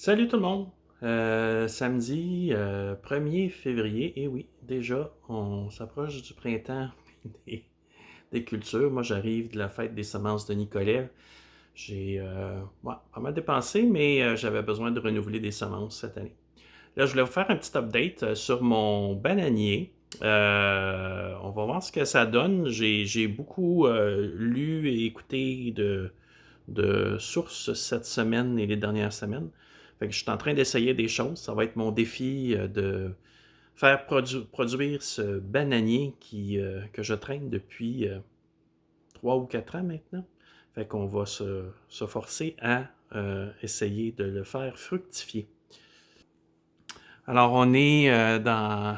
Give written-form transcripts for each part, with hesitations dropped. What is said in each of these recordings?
Salut tout le monde! Samedi 1er février, et oui, déjà, on s'approche du printemps des, des cultures. Moi, j'arrive de la fête des semences de Nicolet. J'ai ouais, pas mal dépensé, mais j'avais besoin de renouveler des semences cette année. Là, je voulais vous faire un petit update sur mon bananier. On va voir ce que ça donne. J'ai beaucoup lu et écouté de sources cette semaine et les dernières semaines. Fait que je suis en train d'essayer des choses. Ça va être mon défi de faire produire ce bananier que je traîne depuis 3 ou 4 ans maintenant. Fait qu'on va se forcer à essayer de le faire fructifier. Alors, on est dans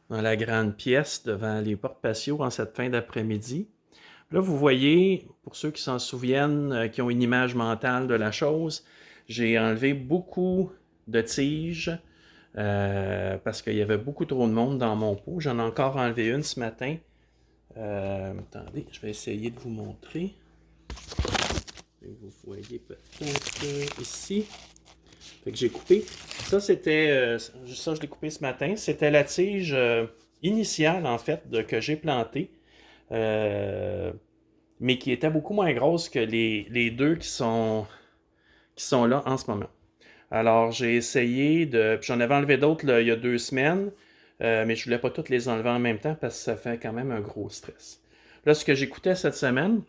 la grande pièce devant les portes patio en cette fin d'après-midi. Là, vous voyez, pour ceux qui s'en souviennent, qui ont une image mentale de la chose, j'ai enlevé beaucoup de tiges parce qu'il y avait beaucoup trop de monde dans mon pot. J'en ai encore enlevé une ce matin. Attendez, je vais essayer de vous montrer. Vous voyez peut-être ici. Fait que j'ai coupé. Ça, ça, je l'ai coupé ce matin. C'était la tige initiale, en fait, que j'ai plantée. Mais qui était beaucoup moins grosse que les deux qui sont là en ce moment. Alors, j'ai essayé de... Puis j'en avais enlevé d'autres là, il y a 2 semaines, mais je voulais pas toutes les enlever en même temps parce que ça fait quand même un gros stress. Là, ce que j'écoutais cette semaine,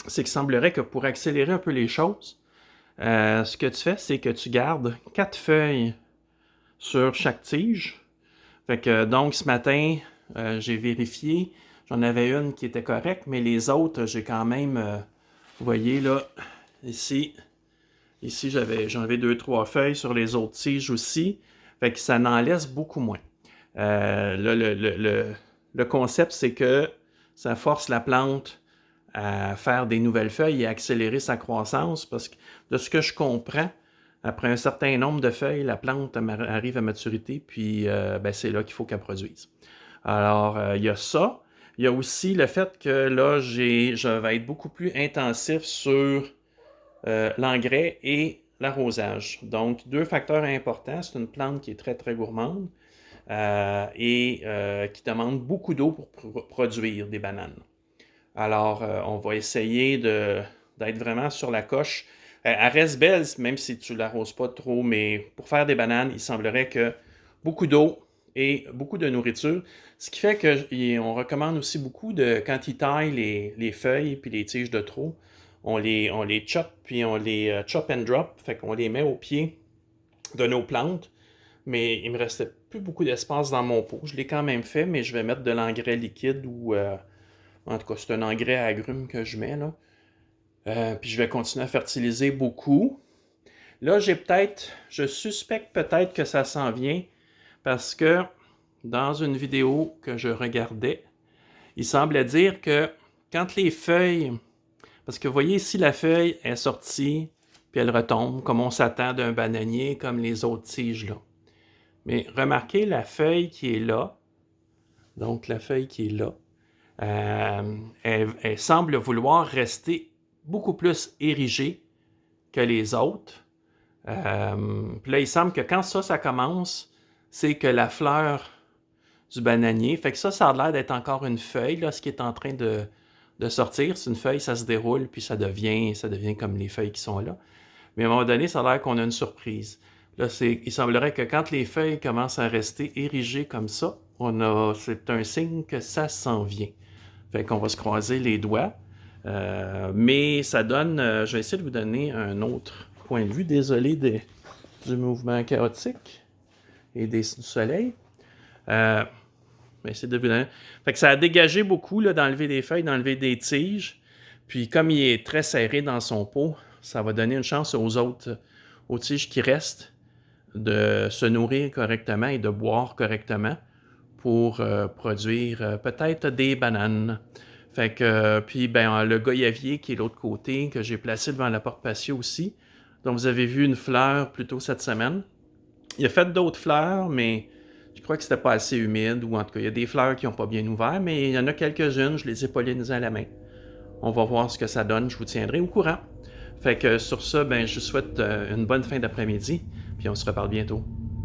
c'est qu'il semblerait que pour accélérer un peu les choses, ce que tu fais, c'est que tu gardes 4 feuilles sur chaque tige. Fait que donc, ce matin, j'ai vérifié. J'en avais une qui était correcte, mais les autres, j'ai quand même... vous voyez, là, ici, j'en avais 2-3 feuilles sur les autres tiges aussi. Fait que ça n'en laisse beaucoup moins. Là, le concept, c'est que ça force la plante à faire des nouvelles feuilles et à accélérer sa croissance parce que de ce que je comprends, après un certain nombre de feuilles, la plante arrive à maturité, puis ben, c'est là qu'il faut qu'elle produise. Alors, il y a ça. Il y a aussi le fait que là, je vais être beaucoup plus intensif sur l'engrais et l'arrosage. Donc, deux facteurs importants. C'est une plante qui est très, très gourmande et qui demande beaucoup d'eau pour produire des bananes. Alors, on va essayer d'être vraiment sur la coche. Elle reste belle, même si tu ne l'arroses pas trop, mais pour faire des bananes, il semblerait que beaucoup d'eau et beaucoup de nourriture. Ce qui fait qu'on recommande aussi beaucoup de, quand ils taillent les feuilles puis les tiges de trop, on les chope puis on les chop and drop, fait qu'on les met au pied de nos plantes. Mais il me restait plus beaucoup d'espace dans mon pot. Je l'ai quand même fait, mais je vais mettre de l'engrais liquide ou en tout cas, c'est un engrais à agrumes que je mets là. Puis je vais continuer à fertiliser beaucoup. Là, je suspecte peut-être que ça s'en vient parce que dans une vidéo que je regardais, il semblait dire que quand les feuilles, parce que vous voyez ici la feuille est sortie, puis elle retombe, comme on s'attend d'un bananier, comme les autres tiges là. Mais remarquez la feuille qui est là, donc la feuille qui est là, elle semble vouloir rester beaucoup plus érigée que les autres. Puis là, il semble que quand ça commence, c'est que la fleur du bananier, fait que ça a l'air d'être encore une feuille, là, ce qui est en train de sortir. C'est une feuille, ça se déroule, puis ça devient comme les feuilles qui sont là. Mais à un moment donné, ça a l'air qu'on a une surprise. Là, il semblerait que quand les feuilles commencent à rester érigées comme ça, c'est un signe que ça s'en vient. Fait qu'on va se croiser les doigts. Mais ça donne... je vais essayer de vous donner un autre point de vue. Désolé du mouvement chaotique et du soleil. Essayer de vous donner... Fait que ça a dégagé beaucoup là, d'enlever des feuilles, d'enlever des tiges. Puis comme il est très serré dans son pot, ça va donner une chance aux tiges qui restent, de se nourrir correctement et de boire correctement pour produire peut-être des bananes. Fait que, puis ben, le goyavier qui est l'autre côté, que j'ai placé devant la porte patio aussi, dont vous avez vu une fleur plus tôt cette semaine. Il a fait d'autres fleurs, mais je crois que c'était pas assez humide, ou en tout cas, il y a des fleurs qui n'ont pas bien ouvert, mais il y en a quelques-unes, je les ai pollinisées à la main. On va voir ce que ça donne, je vous tiendrai au courant. Fait que sur ça, ben, je vous souhaite une bonne fin d'après-midi, puis on se reparle bientôt.